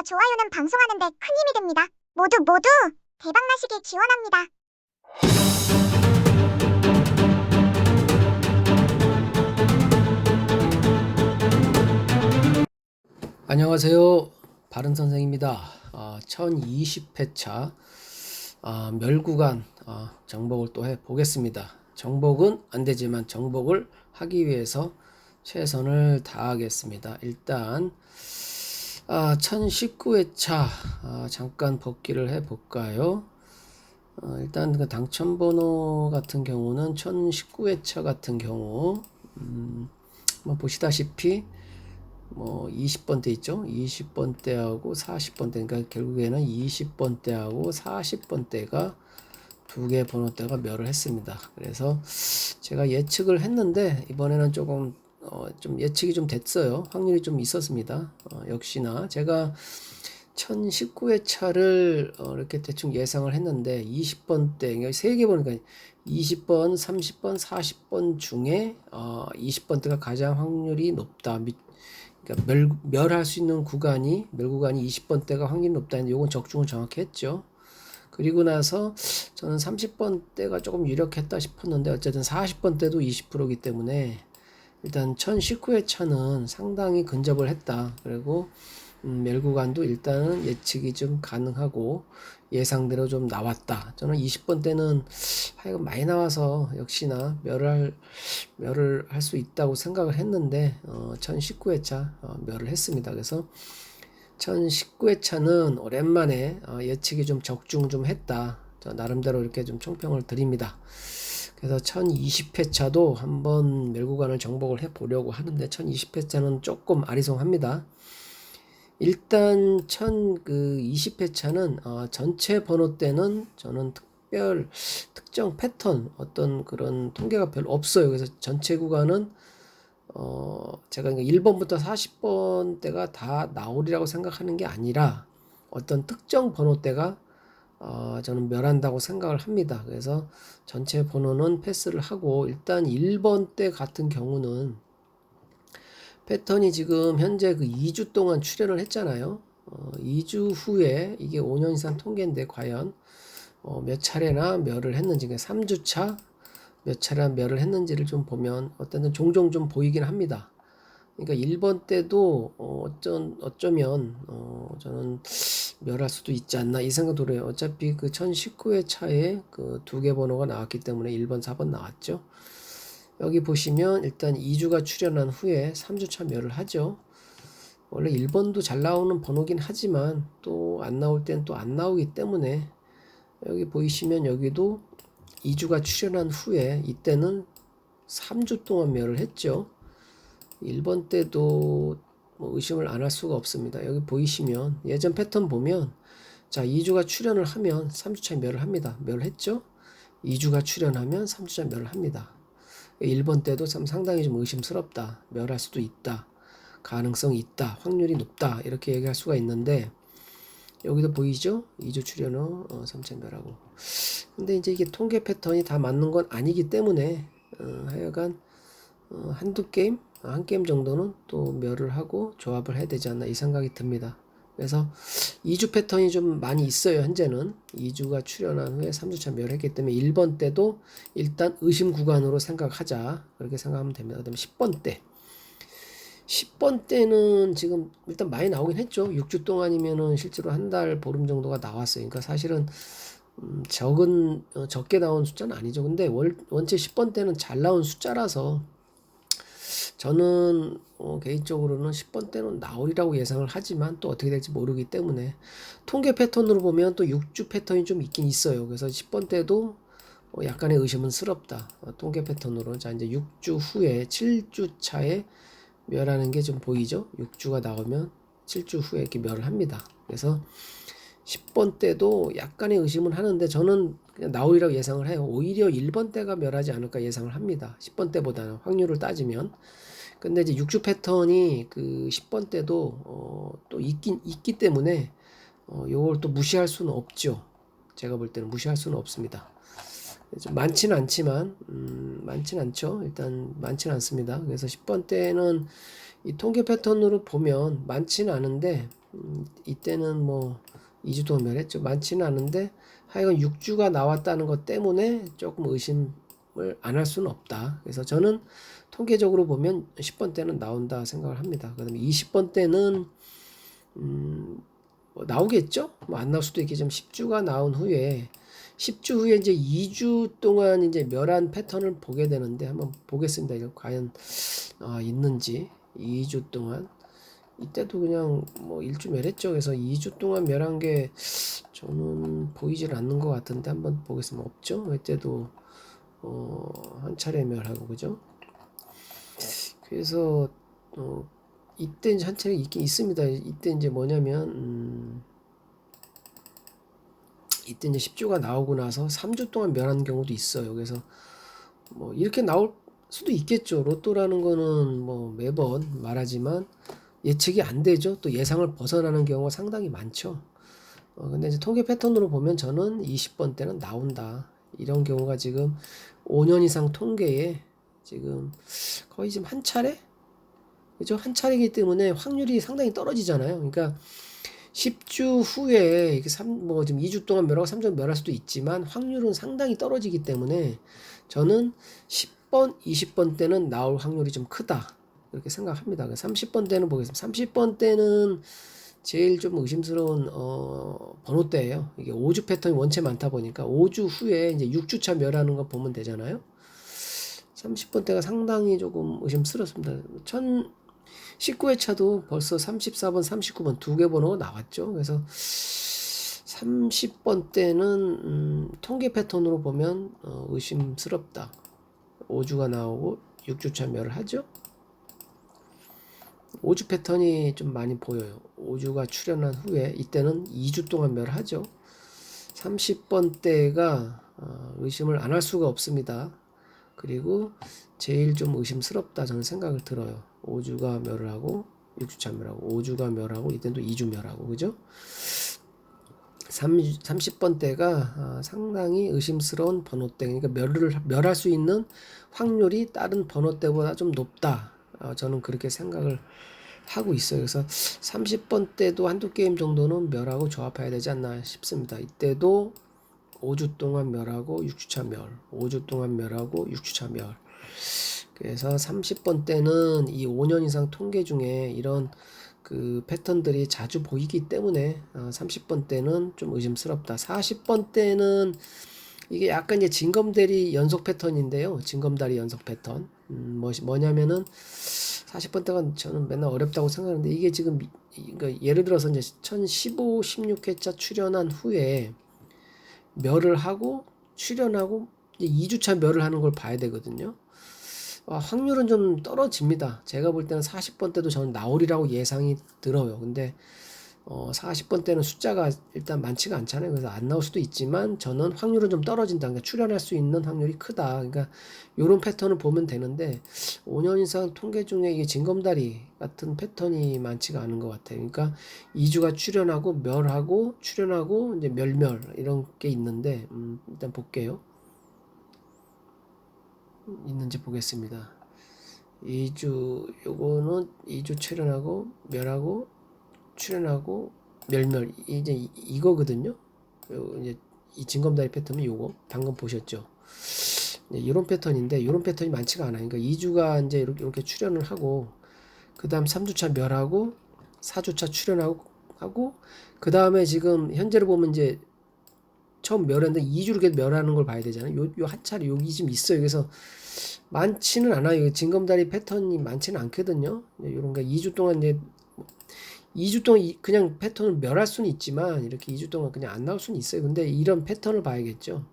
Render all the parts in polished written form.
좋아요는 방송하는 데 큰 힘이 됩니다. 모두 대박나시길 기원합니다. 안녕하세요. 바른선생입니다. 1020회차 멸구간 정복을 또 해보겠습니다. 정복은 안되지만 정복을 하기 위해서 최선을 다하겠습니다. 일단 1019회차 잠깐 복귀를 해볼까요? 일단 그 당첨번호 같은 경우는 1019회차 같은 경우 보시다시피 20번대 있죠. 20번대하고 40번대, 그러니까 결국에는 20번대하고 40번대가 두 개 번호대가 멸을 했습니다. 그래서 제가 예측을 했는데 이번에는 조금 좀 예측이 좀 됐어요. 확률이 좀 있었습니다. 역시나 제가 1019회차를 이렇게 대충 예상을 했는데 20번대, 세 개 보니까 20번, 30번, 40번 중에 20번대가 가장 확률이 높다. 그러니까 멸할 수 있는 구간이 멸구간이 20번대가 확률이 높다는데 요건 적중을 정확히 했죠. 그리고 나서 저는 30번대가 조금 유력했다 싶었는데 어쨌든 40번대도 20%이기 때문에 일단 1019회차는 상당히 근접을 했다. 그리고 멸구간도 일단은 예측이 좀 가능하고 예상대로 좀 나왔다. 저는 20번대는 하여간 많이 나와서 역시나 멸을 할 수 있다고 생각을 했는데 1019회차 멸을 했습니다. 그래서 1019회차는 오랜만에 예측이 좀 적중 좀 했다. 저 나름대로 이렇게 좀 총평을 드립니다. 그래서 1020회차도 한번 멸구간을 정복을 해 보려고 하는데 1020회차는 조금 아리송합니다. 일단 1020회차는 전체 번호대는 저는 특정 패턴 어떤 그런 통계가 별로 없어요. 그래서 전체 구간은 제가 1번부터 40번대가 다 나오리라고 생각하는 게 아니라 어떤 특정 번호대가 저는 멸한다고 생각을 합니다. 그래서 전체 번호는 패스를 하고 일단 1번대 같은 경우는 패턴이 지금 현재 그 2주 동안 출현을 했잖아요. 2주 후에 이게 5년 이상 통계인데 과연 몇 차례나 멸을 했는지, 3주차 몇 차례나 멸을 했는지를 좀 보면 어떤 종종 좀 보이긴 합니다. 그러니까 1번 때도 어쩌면 저는 멸할 수도 있지 않나 이 생각도 들어요. 어차피 그 1019회 차에 그 두 개 번호가 나왔기 때문에 1번, 4번 나왔죠. 여기 보시면 일단 2주가 출현한 후에 3주차 멸을 하죠. 원래 1번도 잘 나오는 번호긴 하지만 또 안 나올 땐 또 안 나오기 때문에 여기 보이시면 여기도 2주가 출현한 후에 이때는 3주 동안 멸을 했죠. 1번 때도 의심을 안 할 수가 없습니다. 여기 보이시면 예전 패턴 보면 자 2주가 출현을 하면 3주차 멸을 합니다. 멸을 했죠. 2주가 출현하면 3주차 멸을 합니다. 1번 때도 참 상당히 좀 의심스럽다. 멸할 수도 있다. 가능성이 있다. 확률이 높다. 이렇게 얘기할 수가 있는데 여기도 보이죠? 2주 출현 후 3차 멸하고. 근데 이제 이게 통계 패턴이 다 맞는 건 아니기 때문에 하여간 한두 게임, 한 게임 정도는 또 멸을 하고 조합을 해야 되지 않나 이 생각이 듭니다. 그래서 2주 패턴이 좀 많이 있어요. 현재는 2주가 출현한 후에 3주차 멸했기 때문에 1번 때도 일단 의심 구간으로 생각하자 그렇게 생각하면 됩니다. 그 다음에 10번 때 10번 때는 지금 일단 많이 나오긴 했죠. 6주 동안이면은 실제로 한 달 보름 정도가 나왔어요. 그러니까 사실은 적게 나온 숫자는 아니죠. 근데 원체 10번 때는 잘 나온 숫자라서 저는 개인적으로는 10번 때는 나오리라고 예상을 하지만 또 어떻게 될지 모르기 때문에 통계 패턴으로 보면 또 6주 패턴이 좀 있긴 있어요. 그래서 10번 때도 약간의 의심은 스럽다. 통계 패턴으로. 자, 이제 6주 후에 7주 차에 멸하는 게 좀 보이죠? 6주가 나오면 7주 후에 이렇게 멸을 합니다. 그래서 10번 때도 약간의 의심은 하는데 저는 그냥 나오리라고 예상을 해요. 오히려 1번 때가 멸하지 않을까 예상을 합니다. 10번 때보다는 확률을 따지면. 근데 이제 6주 패턴이 그 10번 때도 또 있기 때문에 요걸 또 무시할 수는 없죠. 제가 볼 때는 무시할 수는 없습니다. 많지는 않지만 많지는 않죠. 일단 많지는 않습니다. 그래서 10번 때는 이 통계 패턴으로 보면 많지는 않은데 이때는 뭐 2주 동안 멸했죠. 많지는 않은데 하여간 6주가 나왔다는 것 때문에 조금 의심을 안 할 수는 없다. 그래서 저는 통계적으로 보면 10번 때는 나온다 생각을 합니다. 그다음에 20번 때는 뭐 나오겠죠? 뭐 안 나올 수도 있겠지만 10주가 나온 후에 10주 후에 이제 2주 동안 이제 멸한 패턴을 보게 되는데 한번 보겠습니다. 이거 과연 있는지 2주 동안 이때도 그냥 뭐 1주 멸했죠. 그래서 2주 동안 멸한 게 저는 보이질 않는 것 같은데 한번 보겠습니다. 없죠? 이때도 한 차례 멸하고 그죠? 그래서 이때 이제 한 차례 있긴 있습니다. 이때 이제 뭐냐면 이때 이제 10주가 나오고 나서 3주 동안 멸한 경우도 있어요. 그래서 뭐 이렇게 나올 수도 있겠죠. 로또라는 거는 뭐 매번 말하지만 예측이 안 되죠. 또 예상을 벗어나는 경우가 상당히 많죠. 근데 이제 통계 패턴으로 보면 저는 20번 때는 나온다. 이런 경우가 지금 5년 이상 통계에 지금 거의 지금 한 차례? 그죠? 한 차례이기 때문에 확률이 상당히 떨어지잖아요. 그러니까 10주 후에 이게 뭐 지금 2주 동안 멸하고 3주 멸할 수도 있지만 확률은 상당히 떨어지기 때문에 저는 10번, 20번 때는 나올 확률이 좀 크다. 이렇게 생각합니다. 30번 때는 보겠습니다. 30번 때는 제일 좀 의심스러운 번호대예요. 이게 5주 패턴이 원체 많다 보니까 5주 후에 이제 6주차 멸하는 거 보면 되잖아요. 30번 때가 상당히 조금 의심스럽습니다. 19회차도 벌써 34번, 39번 두 개 번호가 나왔죠. 그래서 30번 때는 통계 패턴으로 보면 의심스럽다. 5주가 나오고 6주차 멸을 하죠. 5주 패턴이 좀 많이 보여요. 5주가 출현한 후에 이때는 2주 동안 멸하죠. 30번 때가 의심을 안 할 수가 없습니다. 그리고 제일 좀 의심스럽다 저는 생각을 들어요. 5주가 멸을 하고 6주차 멸하고 5주가 멸하고 이때는 또 2주 멸하고 그죠? 30번 때가 상당히 의심스러운 번호대 그러니까 멸할 수 있는 확률이 다른 번호대보다 좀 높다. 저는 그렇게 생각을 하고 있어요. 그래서 30번 때도 한두 게임 정도는 멸하고 조합해야 되지 않나 싶습니다. 이때도 5주 동안 멸하고 6주차 멸, 5주 동안 멸하고 6주차 멸. 그래서 30번 때는 이 5년 이상 통계 중에 이런 그 패턴들이 자주 보이기 때문에 30번 때는 좀 의심스럽다. 40번 때는 이게 약간 이제 징검다리 연속 패턴인데요. 징검다리 연속 패턴. 뭐냐면은 40번 때가 저는 맨날 어렵다고 생각하는데 이게 지금 그러니까 예를 들어서 이제 1015, 16회차 출연한 후에 멸을 하고 출연하고 이제 2주차 멸을 하는 걸 봐야 되거든요. 확률은 좀 떨어집니다. 제가 볼 때는 40번 때도 저는 나오리라고 예상이 들어요. 근데 40번 때는 숫자가 일단 많지가 않잖아요. 그래서 안 나올 수도 있지만 저는 확률은 좀 떨어진다. 그러니까 출연할 수 있는 확률이 크다. 그러니까 요런 패턴을 보면 되는데 5년 이상 통계 중에 이게 징검다리 같은 패턴이 많지가 않은 것 같아요. 그러니까 2주가 출연하고 멸하고 출연하고 이제 멸 이런 게 있는데 일단 볼게요. 있는지 보겠습니다. 2주 요거는 2주 출연하고 멸하고 출연하고 멸 이제 이거거든요. 이제 이 징검다리 패턴이 요거 방금 보셨죠. 이런 패턴인데 이런 패턴이 많지가 않아요. 그러니까 2주가 이제 이렇게 출연을 하고 그 다음 3주차 멸하고 4주차 출연하고 그 다음에 지금 현재로 보면 이제 처음 멸했는데 2주를 계속 멸하는 걸 봐야 되잖아요. 요 한 차례 여기 좀 있어요. 그래서 많지는 않아요. 징검다리 패턴이 많지는 않거든요. 이런 거 2주 동안 이제 2주 동안 그냥 패턴을 멸할 수는 있지만 이렇게 2주 동안 그냥 안 나올 수는 있어요. 근데 이런 패턴을 봐야겠죠.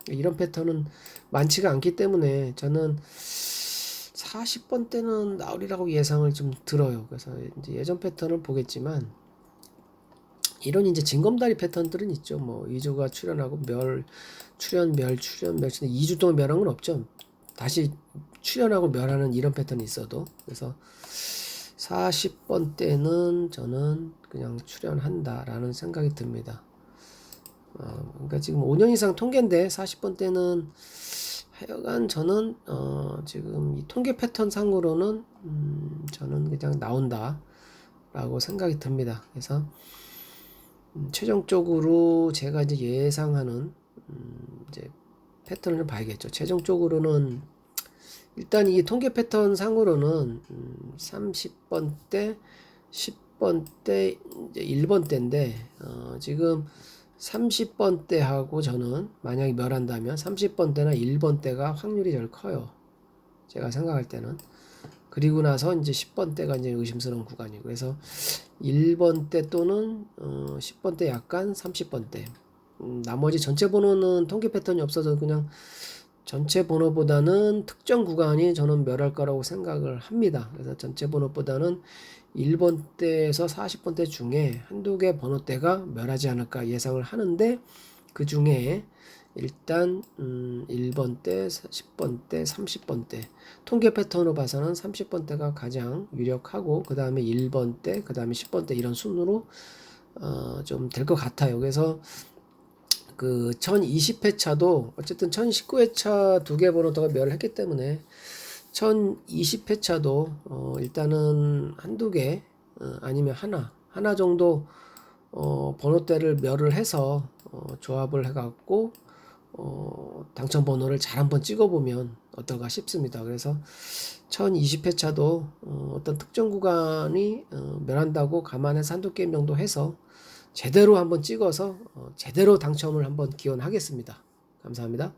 이런 패턴은 많지가 않기 때문에 저는 40번 때는 나오리라고 예상을 좀 들어요. 그래서 이제 예전 패턴을 보겠지만 이런 이제 징검다리 패턴들은 있죠. 뭐 2주가 출연하고 출연 2주 동안 멸한 건 없죠. 다시 출연하고 멸하는 이런 패턴이 있어도 그래서 40번 때는 저는 그냥 출연한다라는 생각이 듭니다. 그러니까 지금 5년 이상 통계인데 40번 때는 하여간 저는 지금 이 통계 패턴 상으로는 저는 그냥 나온다. 라고 생각이 듭니다. 그래서 최종적으로 제가 이제 예상하는 이제 패턴을 봐야겠죠. 최종적으로는 일단 이 통계 패턴 상으로는 30번대, 10번대, 이제 1번대인데 지금 30번대하고 저는 만약에 멸한다면 30번대나 1번대가 확률이 제일 커요. 제가 생각할 때는. 그리고 나서 이제 10번대가 이제 의심스러운 구간이고, 그래서 1번대 또는 10번대 약간 30번대. 나머지 전체 번호는 통계 패턴이 없어서 그냥 전체 번호보다는 특정 구간이 저는 멸할 거라고 생각을 합니다. 그래서 전체 번호보다는 1번대에서 40번대 중에 한두 개 번호대가 멸하지 않을까 예상을 하는데, 그 중에 일단 1번대, 10번대, 30번대 통계 패턴으로 봐서는 30번대가 가장 유력하고, 그 다음에 1번대, 그 다음에 10번대 이런 순으로 좀 될 것 같아요. 그래서 그 1020회차도 어쨌든 1019회차 두 개 번호도가 멸했기 때문에 1020회차도 일단은 한두 개 아니면 하나 정도 번호대를 멸을 해서 조합을 해갖고 당첨 번호를 잘 한번 찍어보면 어떨까 싶습니다. 그래서 1020회차도 어떤 특정 구간이 멸한다고 감안해서 한두 게임 정도 해서 제대로 한번 찍어서 제대로 당첨을 한번 기원하겠습니다. 감사합니다.